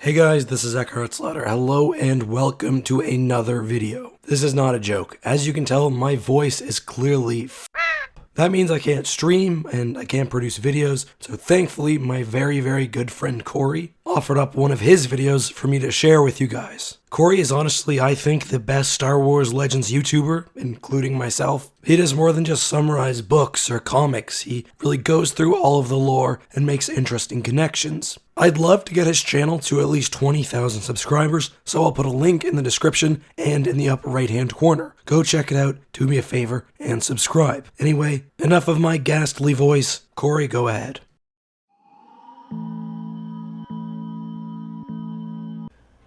Hey guys, this is EckhartsLadder. Hello and welcome to another video. This is not a joke. As you can tell, my voice is clearly That means I can't stream and I can't produce videos, so thankfully my very good friend Corey offered up one of his videos for me to share with you guys. Corey is honestly, I think, the best Star Wars Legends YouTuber, including myself. He does more than just summarize books or comics. He really goes through all of the lore and makes interesting connections. I'd love to get his channel to at least 20,000 subscribers, so I'll put a link in the description and in the upper right hand corner. Go check it out, do me a favor, and subscribe. Anyway, enough of my ghastly voice. Corey, go ahead.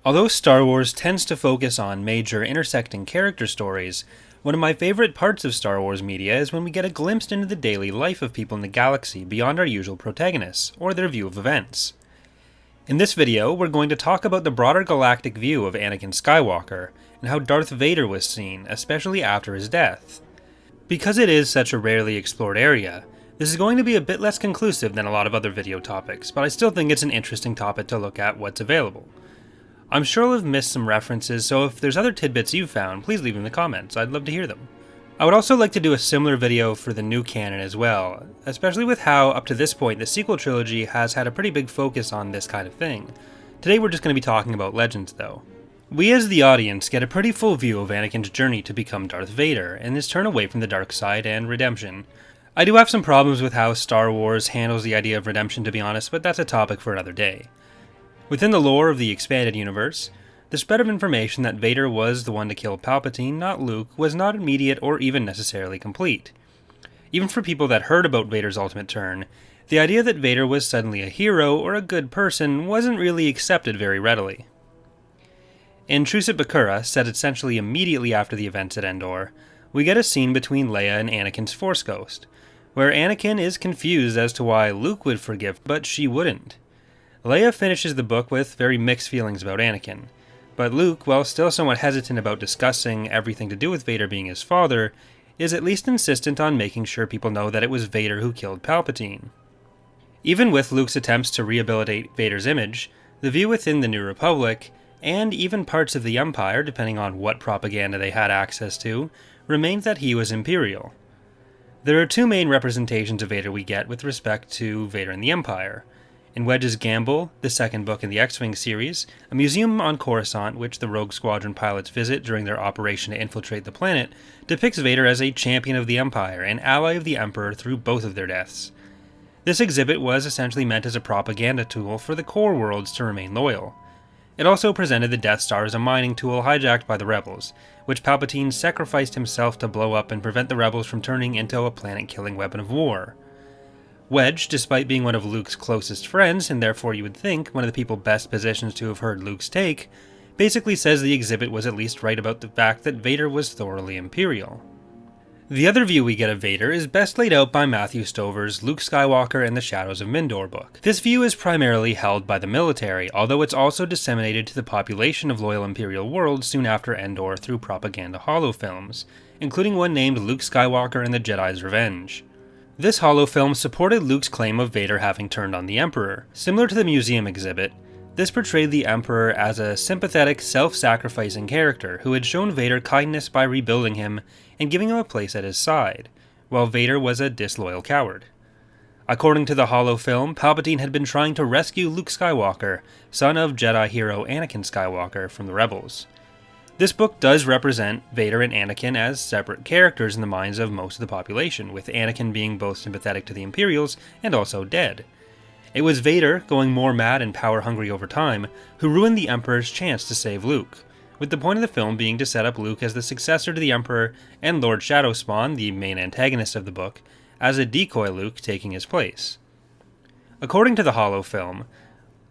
Although Star Wars tends to focus on major intersecting character stories, one of my favorite parts of Star Wars media is when we get a glimpse into the daily life of people in the galaxy beyond our usual protagonists, or their view of events. In this video, we're going to talk about the broader galactic view of Anakin Skywalker, and how Darth Vader was seen, especially after his death. Because it is such a rarely explored area, this is going to be a bit less conclusive than a lot of other video topics, but I still think it's an interesting topic to look at what's available. I'm sure I'll have missed some references, so if there's other tidbits you've found, please leave them in the comments. I'd love to hear them. I would also like to do a similar video for the new canon as well, especially with how, up to this point, the sequel trilogy has had a pretty big focus on this kind of thing. Today we're just going to be talking about Legends, though. We as the audience get a pretty full view of Anakin's journey to become Darth Vader, and his turn away from the dark side and redemption. I do have some problems with how Star Wars handles the idea of redemption, to be honest, but that's a topic for another day. Within the lore of the expanded universe, the spread of information that Vader was the one to kill Palpatine, not Luke, was not immediate or even necessarily complete. Even for people that heard about Vader's ultimate turn, the idea that Vader was suddenly a hero or a good person wasn't really accepted very readily. In Truce at Bakura, set essentially immediately after the events at Endor, we get a scene between Leia and Anakin's Force Ghost, where Anakin is confused as to why Luke would forgive, but she wouldn't. Leia finishes the book with very mixed feelings about Anakin, but Luke, while still somewhat hesitant about discussing everything to do with Vader being his father, is at least insistent on making sure people know that it was Vader who killed Palpatine. Even with Luke's attempts to rehabilitate Vader's image, the view within the New Republic, and even parts of the Empire, depending on what propaganda they had access to, remains that he was Imperial. There are two main representations of Vader we get with respect to Vader and the Empire. In Wedge's Gamble, the second book in the X-Wing series, a museum on Coruscant which the Rogue Squadron pilots visit during their operation to infiltrate the planet, depicts Vader as a champion of the Empire and ally of the Emperor through both of their deaths. This exhibit was essentially meant as a propaganda tool for the core worlds to remain loyal. It also presented the Death Star as a mining tool hijacked by the rebels, which Palpatine sacrificed himself to blow up and prevent the rebels from turning into a planet-killing weapon of war. Wedge, despite being one of Luke's closest friends, and therefore you would think one of the people best positioned to have heard Luke's take, basically says the exhibit was at least right about the fact that Vader was thoroughly Imperial. The other view we get of Vader is best laid out by Matthew Stover's Luke Skywalker and the Shadows of Mindor book. This view is primarily held by the military, although it's also disseminated to the population of loyal Imperial worlds soon after Endor through propaganda holofilms, including one named Luke Skywalker and the Jedi's Revenge. This holofilm supported Luke's claim of Vader having turned on the Emperor. Similar to the museum exhibit, this portrayed the Emperor as a sympathetic, self-sacrificing character who had shown Vader kindness by rebuilding him and giving him a place at his side, while Vader was a disloyal coward. According to the holofilm, Palpatine had been trying to rescue Luke Skywalker, son of Jedi hero Anakin Skywalker, from the rebels. This book does represent Vader and Anakin as separate characters in the minds of most of the population, with Anakin being both sympathetic to the Imperials and also dead. It was Vader, going more mad and power-hungry over time, who ruined the Emperor's chance to save Luke, with the point of the film being to set up Luke as the successor to the Emperor and Lord Shadowspawn, the main antagonist of the book, as a decoy Luke taking his place. According to the holofilm,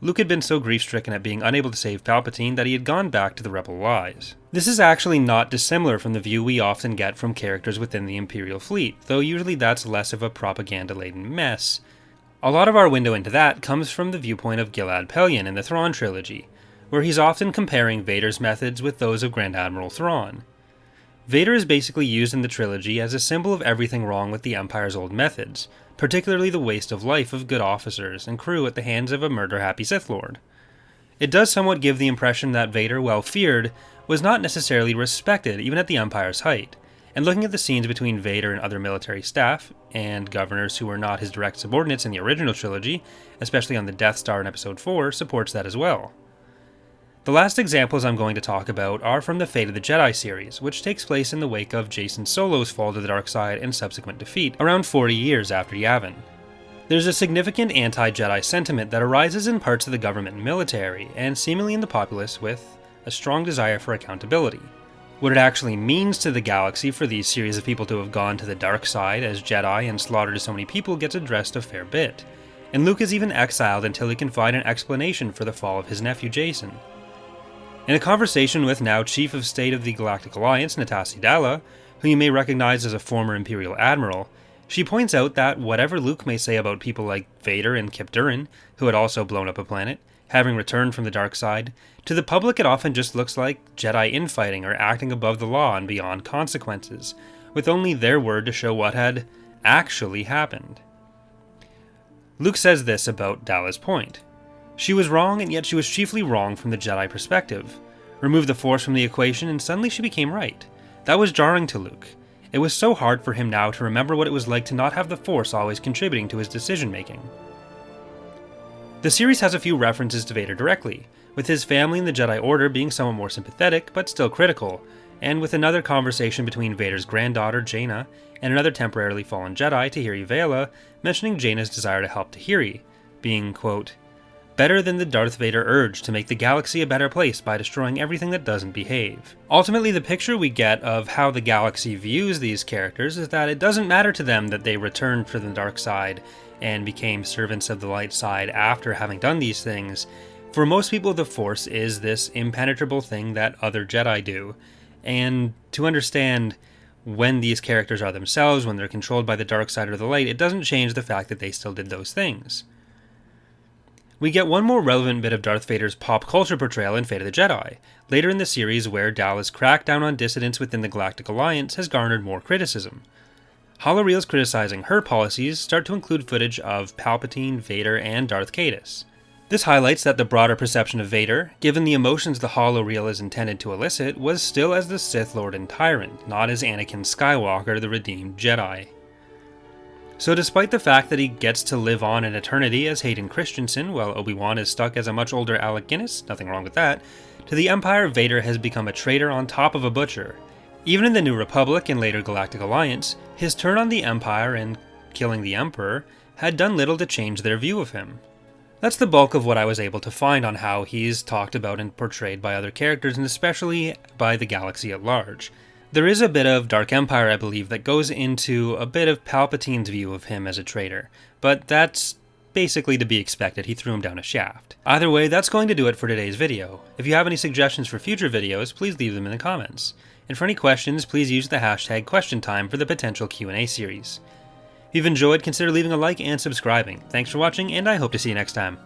Luke had been so grief-stricken at being unable to save Palpatine that he had gone back to the rebel lies. This is actually not dissimilar from the view we often get from characters within the Imperial fleet, though usually that's less of a propaganda-laden mess. A lot of our window into that comes from the viewpoint of Gilad Pellaeon in the Thrawn trilogy, where he's often comparing Vader's methods with those of Grand Admiral Thrawn. Vader is basically used in the trilogy as a symbol of everything wrong with the Empire's old methods, particularly the waste of life of good officers and crew at the hands of a murder-happy Sith Lord. It does somewhat give the impression that Vader, while feared, was not necessarily respected even at the Empire's height. And looking at the scenes between Vader and other military staff, and governors who were not his direct subordinates in the original trilogy, especially on the Death Star in Episode 4, supports that as well. The last examples I'm going to talk about are from the Fate of the Jedi series, which takes place in the wake of Jacen Solo's fall to the dark side and subsequent defeat, around 40 years after Yavin. There's a significant anti-Jedi sentiment that arises in parts of the government and military, and seemingly in the populace, with a strong desire for accountability. What it actually means to the galaxy for these series of people to have gone to the dark side as Jedi and slaughtered so many people gets addressed a fair bit, and Luke is even exiled until he can find an explanation for the fall of his nephew Jacen. In a conversation with now Chief of State of the Galactic Alliance, Natassi Dalla, who you may recognize as a former Imperial Admiral, she points out that whatever Luke may say about people like Vader and Kyp Durron, who had also blown up a planet, having returned from the dark side, to the public it often just looks like Jedi infighting or acting above the law and beyond consequences, with only their word to show what had actually happened. Luke says this about Dalla's point. She was wrong, and yet she was chiefly wrong from the Jedi perspective. Remove the Force from the equation, and suddenly she became right. That was jarring to Luke. It was so hard for him now to remember what it was like to not have the Force always contributing to his decision-making. The series has a few references to Vader directly, with his family in the Jedi Order being somewhat more sympathetic, but still critical, and with another conversation between Vader's granddaughter, Jaina, and another temporarily fallen Jedi, Tahiri Vela, mentioning Jaina's desire to help Tahiri, being, quote, better than the Darth Vader urge to make the galaxy a better place by destroying everything that doesn't behave. Ultimately, the picture we get of how the galaxy views these characters is that it doesn't matter to them that they returned from the dark side and became servants of the light side after having done these things. For most people, the Force is this impenetrable thing that other Jedi do, and to understand when these characters are themselves, when they're controlled by the dark side or the light, it doesn't change the fact that they still did those things. We get one more relevant bit of Darth Vader's pop culture portrayal in Fate of the Jedi, later in the series where Dalla's crackdown on dissidents within the Galactic Alliance has garnered more criticism. Holoreels criticizing her policies start to include footage of Palpatine, Vader, and Darth Caedus. This highlights that the broader perception of Vader, given the emotions the holoreel is intended to elicit, was still as the Sith Lord and Tyrant, not as Anakin Skywalker, the redeemed Jedi. So despite the fact that he gets to live on in eternity as Hayden Christensen, while Obi-Wan is stuck as a much older Alec Guinness, nothing wrong with that, to the Empire, Vader has become a traitor on top of a butcher. Even in the New Republic and later Galactic Alliance, his turn on the Empire and killing the Emperor had done little to change their view of him. That's the bulk of what I was able to find on how he's talked about and portrayed by other characters, and especially by the galaxy at large. There is a bit of Dark Empire, I believe, that goes into a bit of Palpatine's view of him as a traitor, but that's basically to be expected. He threw him down a shaft. Either way, that's going to do it for today's video. If you have any suggestions for future videos, please leave them in the comments. And for any questions, please use the hashtag QuestionTime for the potential Q&A series. If you've enjoyed, consider leaving a like and subscribing. Thanks for watching, and I hope to see you next time.